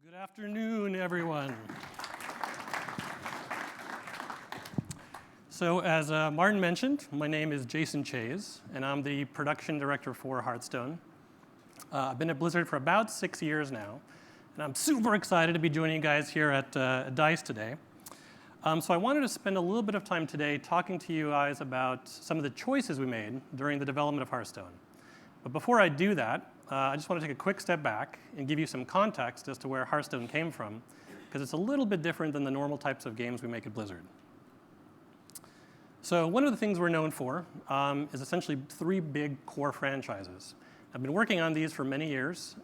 Good afternoon, everyone. So as Martin mentioned, my name is Jason Chayes, and I'm the production director for Hearthstone. I've been at Blizzard for about 6 years now, and I'm super excited to be joining you guys here at DICE today. So I wanted to spend a little bit of time today talking to you guys about some of the choices we made during the development of Hearthstone. But before I do that, I just want to take a quick step back and give you some context as to where Hearthstone came from, because it's a little bit different than the normal types of games we make at Blizzard. So one of the things we're known for is essentially 3 big core franchises. I've been working on these for many years.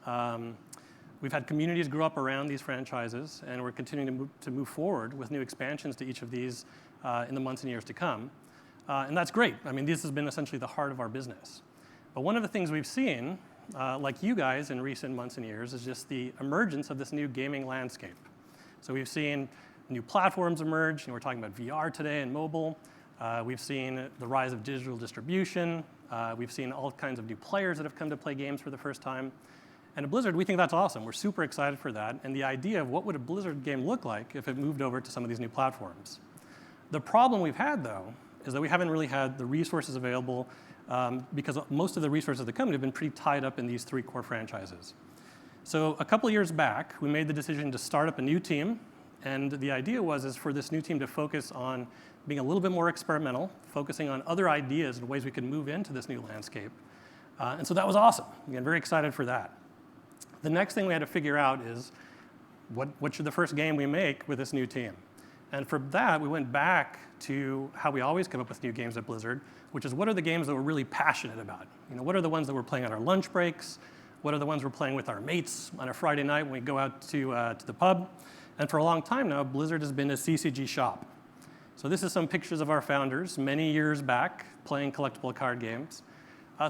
We've had communities grow up around these franchises, and we're continuing to move forward with new expansions to each of these in the months and years to come. And that's great. I mean, this has been essentially the heart of our business. But one of the things we've seen, like you guys in recent months and years, is just the emergence of this new gaming landscape. So we've seen new platforms emerge, and we're talking about VR today and mobile. We've seen the rise of digital distribution. We've seen all kinds of new players that have come to play games for the first time. And at Blizzard, we think that's awesome. We're super excited for that. And the idea of what would a Blizzard game look like if it moved over to some of these new platforms. The problem we've had, though, is that we haven't really had the resources available because most of the resources of the company have been pretty tied up in these 3 core franchises. So a couple years back, we made the decision to start up a new team. And the idea is for this new team to focus on being a little bit more experimental, focusing on other ideas and ways we could move into this new landscape. And so that was awesome. Again, very excited for that. The next thing we had to figure out is what should the first game we make with this new team? And for that, we went back to how we always come up with new games at Blizzard, which is what are the games that we're really passionate about? You know, what are the ones that we're playing on our lunch breaks? What are the ones we're playing with our mates on a Friday night when we go out to the pub? And for a long time now, Blizzard has been a CCG shop. So this is some pictures of our founders many years back playing collectible card games.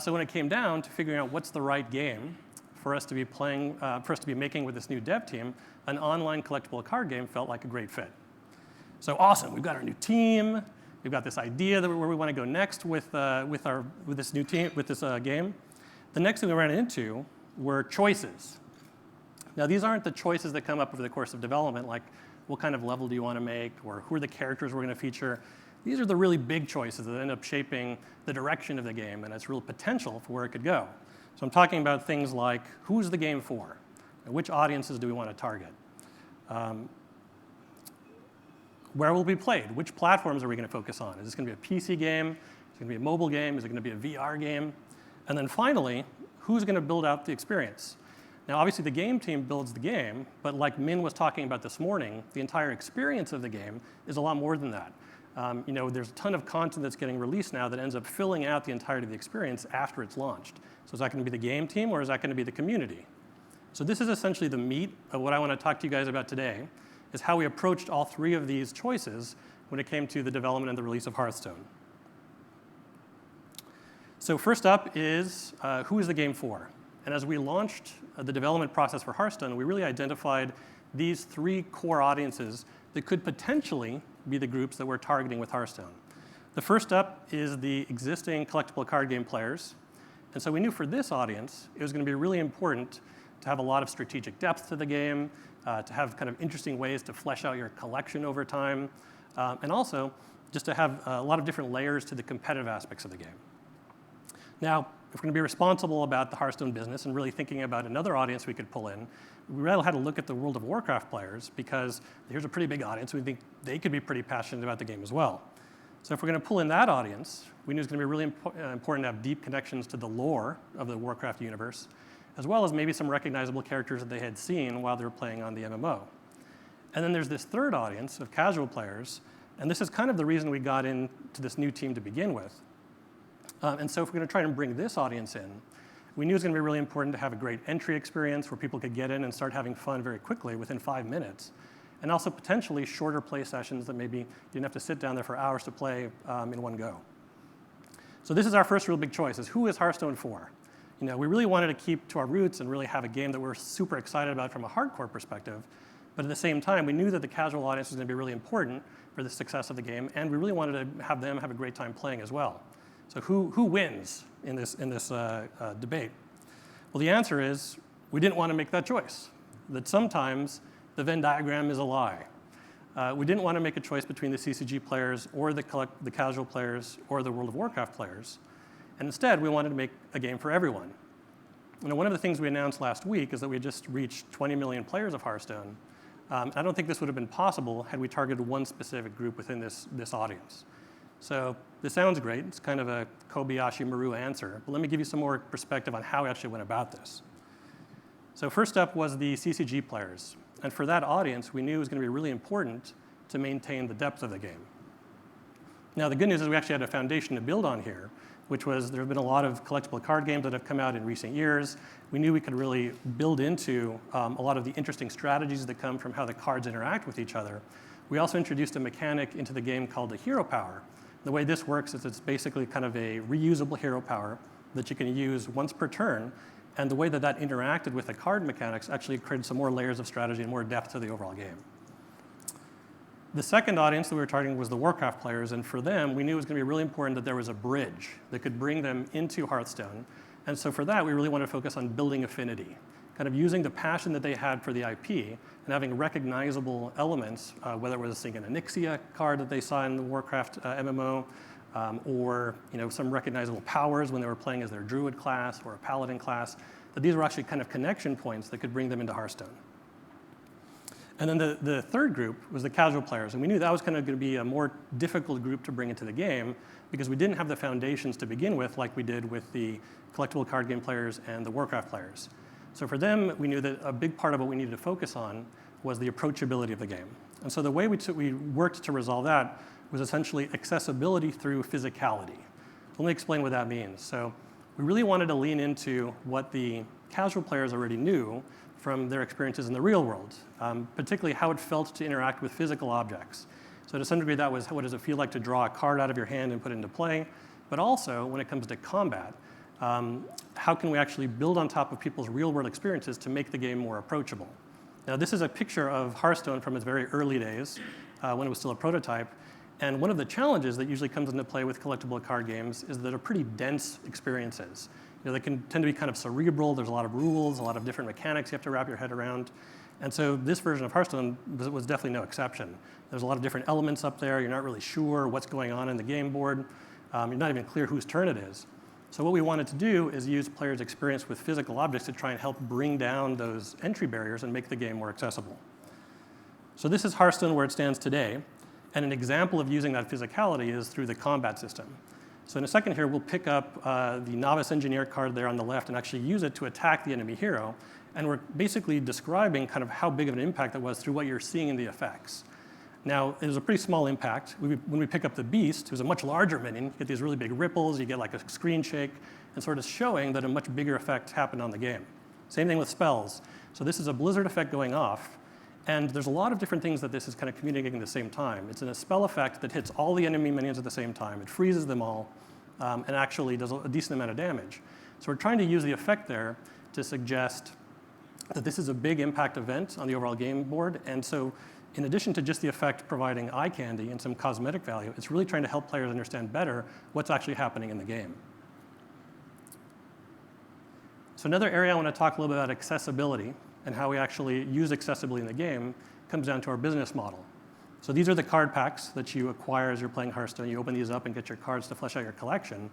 So when it came down to figuring out what's the right game for us to be playing, for us to be making with this new dev team, an online collectible card game felt like a great fit. So awesome, we've got our new team. We've got this idea that where we want to go next with this new team, with this game. The next thing we ran into were choices. Now, these aren't the choices that come up over the course of development, like what kind of level do you want to make, or who are the characters we're going to feature. These are the really big choices that end up shaping the direction of the game and its real potential for where it could go. So I'm talking about things like, who's the game for? And which audiences do we want to target? Where will it be played? Which platforms are we going to focus on? Is this going to be a PC game? Is it going to be a mobile game? Is it going to be a VR game? And then finally, who's going to build out the experience? Now, obviously, the game team builds the game, but like Min was talking about this morning, the entire experience of the game is a lot more than that. You know, there's a ton of content that's getting released now that ends up filling out the entirety of the experience after it's launched. So is that going to be the game team, or is that going to be the community? So this is essentially the meat of what I want to talk to you guys about today, is how we approached all 3 of these choices when it came to the development and the release of Hearthstone. So first up is who is the game for? And as we launched the development process for Hearthstone, we really identified these 3 core audiences that could potentially be the groups that we're targeting with Hearthstone. The first up is the existing collectible card game players. And so we knew for this audience, it was going to be really important to have a lot of strategic depth to the game, to have kind of interesting ways to flesh out your collection over time, and also just to have a lot of different layers to the competitive aspects of the game. Now, if we're going to be responsible about the Hearthstone business and really thinking about another audience we could pull in, we really had to look at the World of Warcraft players, because here's a pretty big audience. We think they could be pretty passionate about the game as well. So if we're going to pull in that audience, we knew it was going to be really important to have deep connections to the lore of the Warcraft universe, as well as maybe some recognizable characters that they had seen while they were playing on the MMO. And then there's this third audience of casual players, and this is kind of the reason we got into this new team to begin with. And so if we're going to try and bring this audience in, we knew it was going to be really important to have a great entry experience where people could get in and start having fun very quickly within 5 minutes, and also potentially shorter play sessions that maybe you didn't have to sit down there for hours to play in one go. So this is our first real big choice, is who is Hearthstone for? You know, we really wanted to keep to our roots and really have a game that we're super excited about from a hardcore perspective, but at the same time, we knew that the casual audience was going to be really important for the success of the game, and we really wanted to have them have a great time playing as well. So who wins in this debate? Well, the answer is we didn't want to make that choice. that sometimes the Venn diagram is a lie. We didn't want to make a choice between the CCG players or the casual players or the World of Warcraft players. And instead, we wanted to make a game for everyone. One of the things we announced last week is that we had just reached 20 million players of Hearthstone. I don't think this would have been possible had we targeted one specific group within this audience. So this sounds great. It's kind of a Kobayashi Maru answer. But let me give you some more perspective on how we actually went about this. So first up was the CCG players. And for that audience, we knew it was going to be really important to maintain the depth of the game. Now, the good news is we actually had a foundation to build on here, which was there have been a lot of collectible card games that have come out in recent years. We knew we could really build into a lot of the interesting strategies that come from how the cards interact with each other. We also introduced a mechanic into the game called the hero power. The way this works is it's basically kind of a reusable hero power that you can use once per turn. And the way that that interacted with the card mechanics actually created some more layers of strategy and more depth to the overall game. The second audience that we were targeting was the Warcraft players, and for them, we knew it was going to be really important that there was a bridge that could bring them into Hearthstone. And so for that, we really wanted to focus on building Affinity, kind of using the passion that they had for the IP and having recognizable elements, whether it was seeing an Onyxia card that they saw in the Warcraft MMO, or some recognizable powers when they were playing as their Druid class or a Paladin class, that these were actually kind of connection points that could bring them into Hearthstone. And then the third group was the casual players, and we knew that was kind of going to be a more difficult group to bring into the game because we didn't have the foundations to begin with like we did with the collectible card game players and the Warcraft players. So for them, we knew that a big part of what we needed to focus on was the approachability of the game. And so the way we worked to resolve that was essentially accessibility through physicality. Let me explain what that means. So we really wanted to lean into what the casual players already knew from their experiences in the real world, particularly how it felt to interact with physical objects. So to some degree, that was what does it feel like to draw a card out of your hand and put it into play, but also when it comes to combat, how can we actually build on top of people's real world experiences to make the game more approachable? Now, this is a picture of Hearthstone from its very early days, when it was still a prototype. And one of the challenges that usually comes into play with collectible card games is that they're pretty dense experiences. They can tend to be kind of cerebral. There's a lot of rules, a lot of different mechanics you have to wrap your head around. And so this version of Hearthstone was definitely no exception. There's a lot of different elements up there. You're not really sure what's going on in the game board. You're not even clear whose turn it is. So what we wanted to do is use players' experience with physical objects to try and help bring down those entry barriers and make the game more accessible. So this is Hearthstone where it stands today. And an example of using that physicality is through the combat system. So in a second here, we'll pick up the Novice Engineer card there on the left and actually use it to attack the enemy hero. And we're basically describing kind of how big of an impact that was through what you're seeing in the effects. Now, it was a pretty small impact. When we pick up the Beast, who's a much larger minion, you get these really big ripples, you get like a screen shake, and sort of showing that a much bigger effect happened on the game. Same thing with spells. So this is a blizzard effect going off. And there's a lot of different things that this is kind of communicating at the same time. It's in a spell effect that hits all the enemy minions at the same time. It freezes them all, and actually does a decent amount of damage. So we're trying to use the effect there to suggest that this is a big impact event on the overall game board. And so in addition to just the effect providing eye candy and some cosmetic value, it's really trying to help players understand better what's actually happening in the game. So another area I want to talk a little bit about accessibility and how we actually use accessibility in the game comes down to our business model. So these are the card packs that you acquire as you're playing Hearthstone. You open these up and get your cards to flesh out your collection.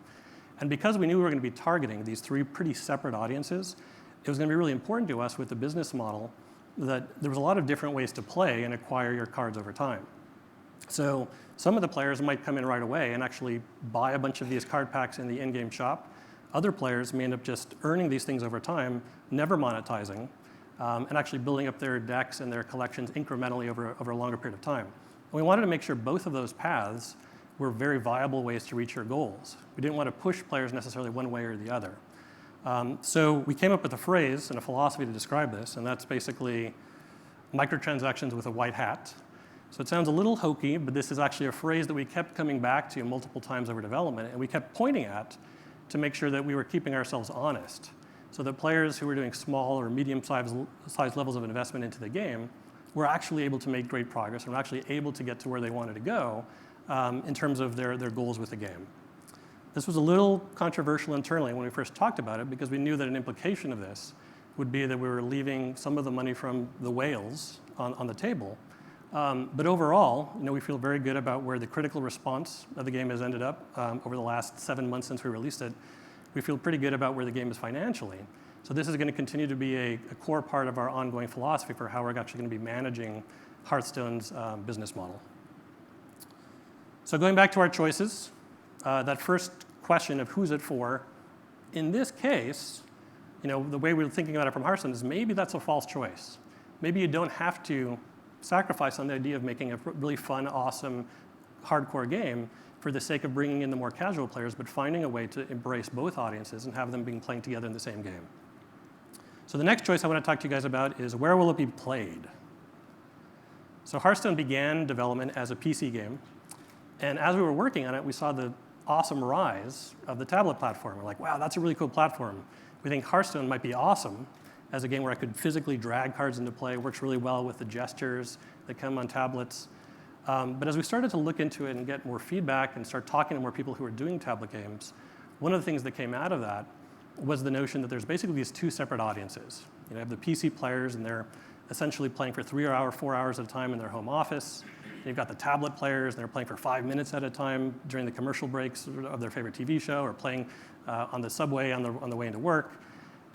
And because we knew we were going to be targeting these three pretty separate audiences, it was going to be really important to us with the business model that there was a lot of different ways to play and acquire your cards over time. So some of the players might come in right away and actually buy a bunch of these card packs in the in-game shop. Other players may end up just earning these things over time, never monetizing, and actually building up their decks and their collections incrementally over a longer period of time. And we wanted to make sure both of those paths were very viable ways to reach your goals. We didn't want to push players necessarily one way or the other. So we came up with a phrase and a philosophy to describe this, and that's basically microtransactions with a white hat. So it sounds a little hokey, but this is actually a phrase that we kept coming back to multiple times over development, and we kept pointing at to make sure that we were keeping ourselves honest. So that players who were doing small or medium-sized levels of investment into the game were actually able to make great progress and were actually able to get to where they wanted to go in terms of their goals with the game. This was a little controversial internally when we first talked about it because we knew that an implication of this would be that we were leaving some of the money from the whales on the table. But overall, we feel very good about where the critical response of the game has ended up over the last 7 months since we released it. We feel pretty good about where the game is financially. So this is going to continue to be a core part of our ongoing philosophy for how we're actually going to be managing Hearthstone's business model. So going back to our choices, that first question of who's it for, in this case, the way we're thinking about it from Hearthstone is maybe that's a false choice. Maybe you don't have to sacrifice on the idea of making a really fun, awesome, hardcore game for the sake of bringing in the more casual players, but finding a way to embrace both audiences and have them being playing together in the same game. So the next choice I want to talk to you guys about is where will it be played? So Hearthstone began development as a PC game. And as we were working on it, we saw the awesome rise of the tablet platform. We're like, wow, that's a really cool platform. We think Hearthstone might be awesome as a game where I could physically drag cards into play. It works really well with the gestures that come on tablets. But as we started to look into it and get more feedback and start talking to more people who are doing tablet games, one of the things that came out of that was the notion that there's basically these two separate audiences. You have the PC players, and they're essentially playing for 3 or 4 hours at a time in their home office. You've got the tablet players, and they're playing for 5 minutes at a time during the commercial breaks of their favorite TV show, or playing on the subway on the way into work.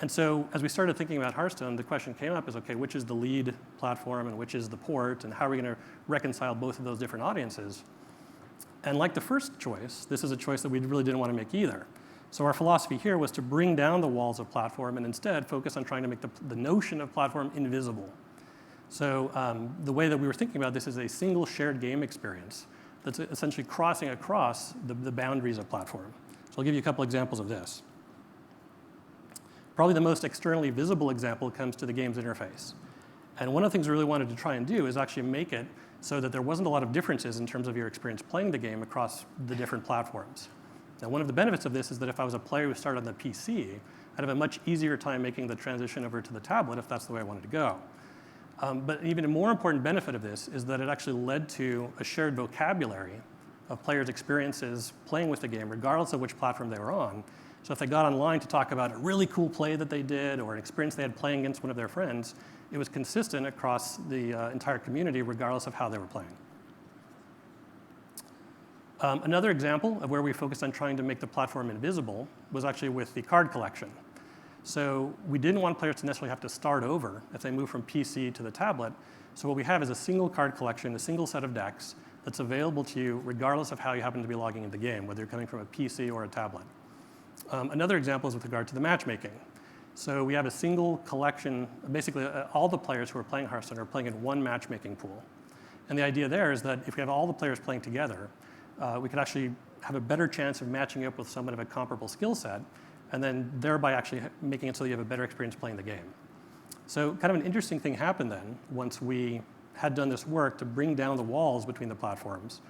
And so as we started thinking about Hearthstone, the question came up is, okay, which is the lead platform and which is the port, and how are we going to reconcile both of those different audiences? And like the first choice, this is a choice that we really didn't want to make either. So our philosophy here was to bring down the walls of platform and instead focus on trying to make the notion of platform invisible. So the way that we were thinking about this is a single shared game experience that's essentially crossing across the boundaries of platform. So I'll give you a couple examples of this. Probably the most externally visible example comes to the game's interface. And one of the things we really wanted to try and do is actually make it so that there wasn't a lot of differences in terms of your experience playing the game across the different platforms. Now, one of the benefits of this is that if I was a player who started on the PC, I'd have a much easier time making the transition over to the tablet if that's the way I wanted to go. But even a more important benefit of this is that it actually led to a shared vocabulary of players' experiences playing with the game, regardless of which platform they were on. So if they got online to talk about a really cool play that they did or an experience they had playing against one of their friends, it was consistent across the entire community, regardless of how they were playing. Another example of where we focused on trying to make the platform invisible was actually with the card collection. So we didn't want players to necessarily have to start over if they move from PC to the tablet. So what we have is a single card collection, a single set of decks that's available to you regardless of how you happen to be logging into the game, whether you're coming from a PC or a tablet. Another example is with regard to the matchmaking. So we have a single collection, basically all the players who are playing Hearthstone are playing in one matchmaking pool. And the idea there is that if we have all the players playing together, we could actually have a better chance of matching up with someone of a comparable skill set, and then thereby actually making it so that you have a better experience playing the game. So kind of an interesting thing happened then once we had done this work to bring down the walls between the platforms,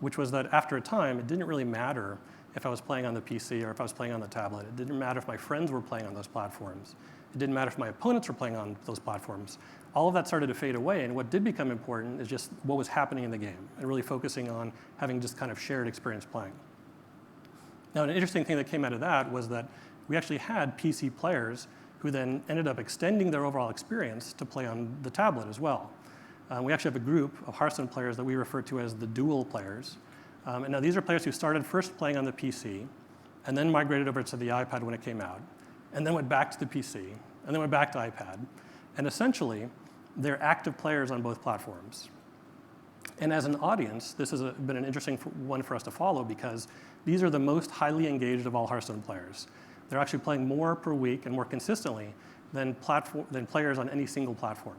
which was that after a time, it didn't really matter if I was playing on the PC or if I was playing on the tablet. It didn't matter if my friends were playing on those platforms. It didn't matter if my opponents were playing on those platforms. All of that started to fade away, and what did become important is just what was happening in the game and really focusing on having just kind of shared experience playing. Now, an interesting thing that came out of that was that we actually had PC players who then ended up extending their overall experience to play on the tablet as well. We actually have a group of Hearthstone players that we refer to as the dual players. And now these are players who started first playing on the PC and then migrated over to the iPad when it came out, and then went back to the PC, and then went back to iPad. And essentially, they're active players on both platforms. And as an audience, this has been an interesting one for us to follow because these are the most highly engaged of all Hearthstone players. They're actually playing more per week and more consistently than players on any single platform.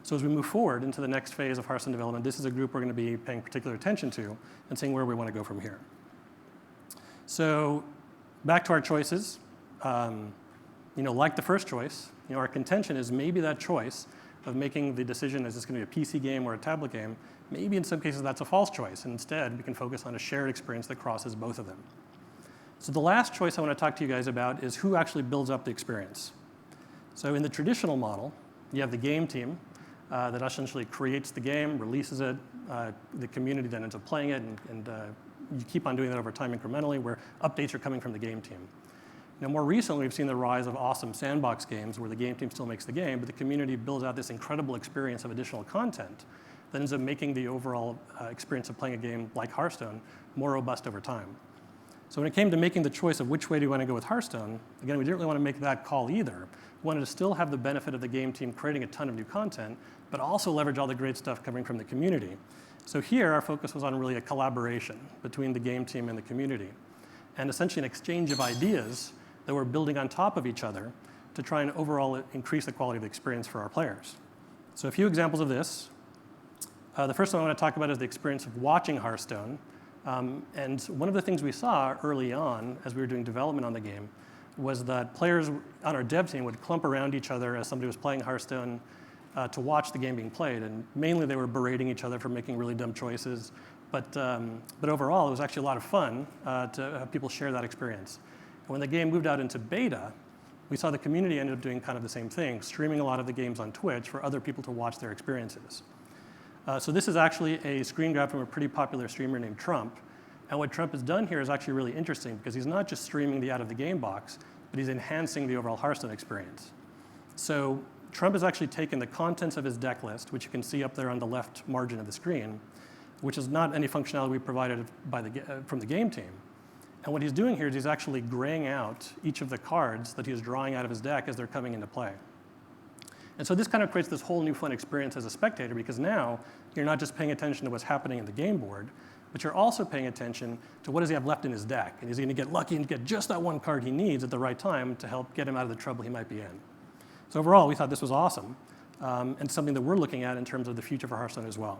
So as we move forward into the next phase of Hearthstone development, this is a group we're going to be paying particular attention to and seeing where we want to go from here. So back to our choices. Like the first choice, our contention is maybe that choice of making the decision, is this going to be a PC game or a tablet game, maybe in some cases that's a false choice. And instead, we can focus on a shared experience that crosses both of them. So the last choice I want to talk to you guys about is who actually builds up the experience. So in the traditional model, you have the game team that essentially creates the game, releases it, the community then ends up playing it, and you keep on doing that over time incrementally where updates are coming from the game team. Now, more recently, we've seen the rise of awesome sandbox games where the game team still makes the game, but the community builds out this incredible experience of additional content that ends up making the overall experience of playing a game like Hearthstone more robust over time. So when it came to making the choice of which way do we want to go with Hearthstone, again, we didn't really want to make that call either. We wanted to still have the benefit of the game team creating a ton of new content, but also leverage all the great stuff coming from the community. So here, our focus was on really a collaboration between the game team and the community, and essentially an exchange of ideas that we're building on top of each other to try and overall increase the quality of the experience for our players. So a few examples of this. The first one I want to talk about is the experience of watching Hearthstone. And one of the things we saw early on as we were doing development on the game was that players on our dev team would clump around each other as somebody was playing Hearthstone to watch the game being played. And mainly they were berating each other for making really dumb choices. But overall, it was actually a lot of fun to have people share that experience. And when the game moved out into beta, we saw the community ended up doing kind of the same thing, streaming a lot of the games on Twitch for other people to watch their experiences. So this is actually a screen grab from a pretty popular streamer named Trump. And what Trump has done here is actually really interesting because he's not just streaming the out of the game box, but he's enhancing the overall Hearthstone experience. So Trump has actually taken the contents of his deck list, which you can see up there on the left margin of the screen, which is not any functionality we provided from the game team. And what he's doing here is he's actually graying out each of the cards that he's drawing out of his deck as they're coming into play. And so this kind of creates this whole new fun experience as a spectator because now you're not just paying attention to what's happening in the game board, but you're also paying attention to what does he have left in his deck. And is he going to get lucky and get just that one card he needs at the right time to help get him out of the trouble he might be in. So overall, we thought this was awesome and something that we're looking at in terms of the future for Hearthstone as well.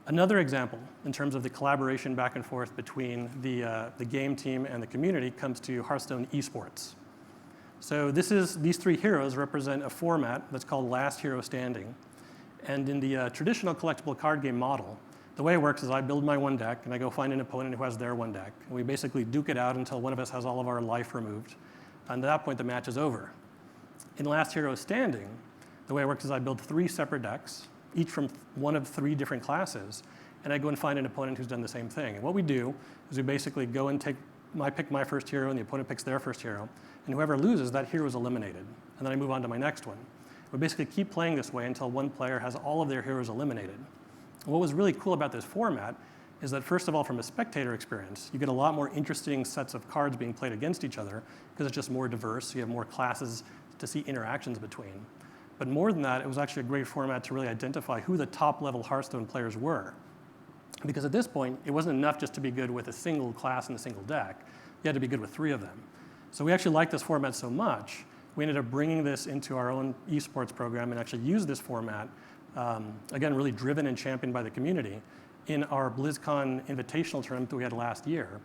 Another example in terms of the collaboration back and forth between the game team and the community comes to Hearthstone esports. So these three heroes represent a format that's called Last Hero Standing. And in the traditional collectible card game model, the way it works is I build my one deck and I go find an opponent who has their one deck. And we basically duke it out until one of us has all of our life removed. And at that point, the match is over. In Last Hero Standing, the way it works is I build 3 separate decks, each from one of 3 different classes, and I go and find an opponent who's done the same thing. And what we do is we basically go and pick my first hero, and the opponent picks their first hero, and whoever loses, that hero is eliminated. And then I move on to my next one. We basically keep playing this way until one player has all of their heroes eliminated. And what was really cool about this format is that, first of all, from a spectator experience, you get a lot more interesting sets of cards being played against each other because it's just more diverse. You have more classes to see interactions between. But more than that, it was actually a great format to really identify who the top-level Hearthstone players were. Because at this point, it wasn't enough just to be good with a single class and a single deck. You had to be good with 3 of them. So we actually liked this format so much, we ended up bringing this into our own esports program and actually used this format, again, really driven and championed by the community, in our BlizzCon invitational tournament that we had last year.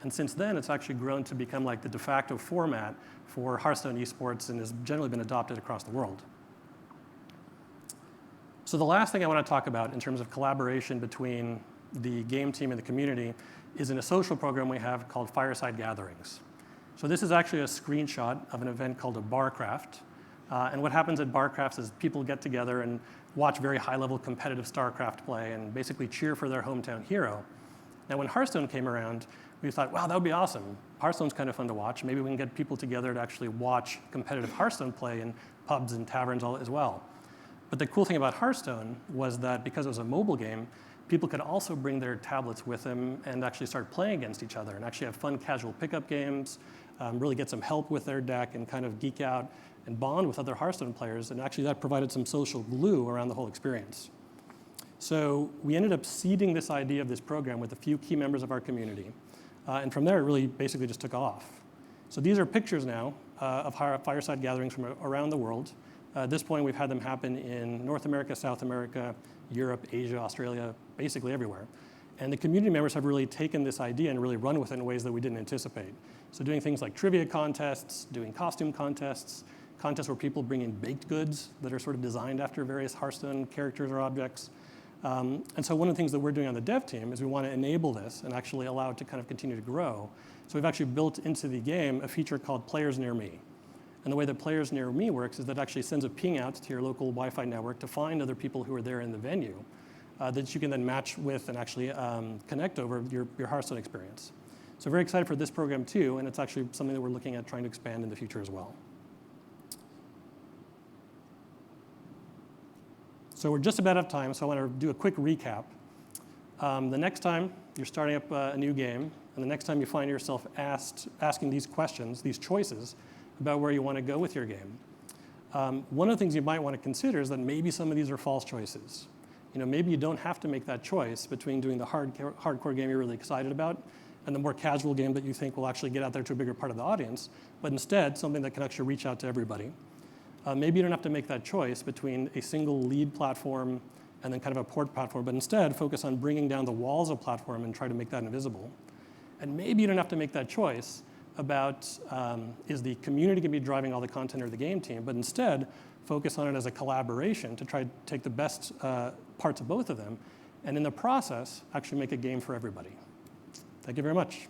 And since then, it's actually grown to become like the de facto format for Hearthstone esports and has generally been adopted across the world. So the last thing I want to talk about in terms of collaboration between the game team and the community is in a social program we have called Fireside Gatherings. So this is actually a screenshot of an event called a Barcraft. And what happens at Barcrafts is people get together and watch very high-level competitive StarCraft play and basically cheer for their hometown hero. Now, when Hearthstone came around, we thought, wow, that would be awesome. Hearthstone's kind of fun to watch. Maybe we can get people together to actually watch competitive Hearthstone play in pubs and taverns as well. But the cool thing about Hearthstone was that because it was a mobile game, people could also bring their tablets with them and actually start playing against each other and actually have fun casual pickup games, really get some help with their deck and kind of geek out and bond with other Hearthstone players. And actually that provided some social glue around the whole experience. So we ended up seeding this idea of this program with a few key members of our community. And from there, it really basically just took off. So these are pictures now of Fireside Gatherings from around the world. At this point, we've had them happen in North America, South America, Europe, Asia, Australia, basically everywhere. And the community members have really taken this idea and really run with it in ways that we didn't anticipate. So doing things like trivia contests, doing costume contests, contests where people bring in baked goods that are sort of designed after various Hearthstone characters or objects. And so one of the things that we're doing on the dev team is we want to enable this and actually allow it to kind of continue to grow. So we've actually built into the game a feature called Players Near Me. And the way that Players Near Me works is that it actually sends a ping out to your local Wi-Fi network to find other people who are there in the venue that you can then match with and actually connect over your Hearthstone experience. So very excited for this program too, and it's actually something that we're looking at trying to expand in the future as well. So we're just about out of time, so I want to do a quick recap. The next time you're starting up a new game, and the next time you find yourself asking these questions, these choices about where you want to go with your game, one of the things you might want to consider is that maybe some of these are false choices. Maybe you don't have to make that choice between doing the hardcore game you're really excited about and the more casual game that you think will actually get out there to a bigger part of the audience, but instead something that can actually reach out to everybody. Maybe you don't have to make that choice between a single lead platform and then kind of a port platform, but instead focus on bringing down the walls of platform and try to make that invisible. And maybe you don't have to make that choice about is the community going to be driving all the content or the game team, but instead focus on it as a collaboration to try to take the best parts of both of them, and in the process, actually make a game for everybody. Thank you very much.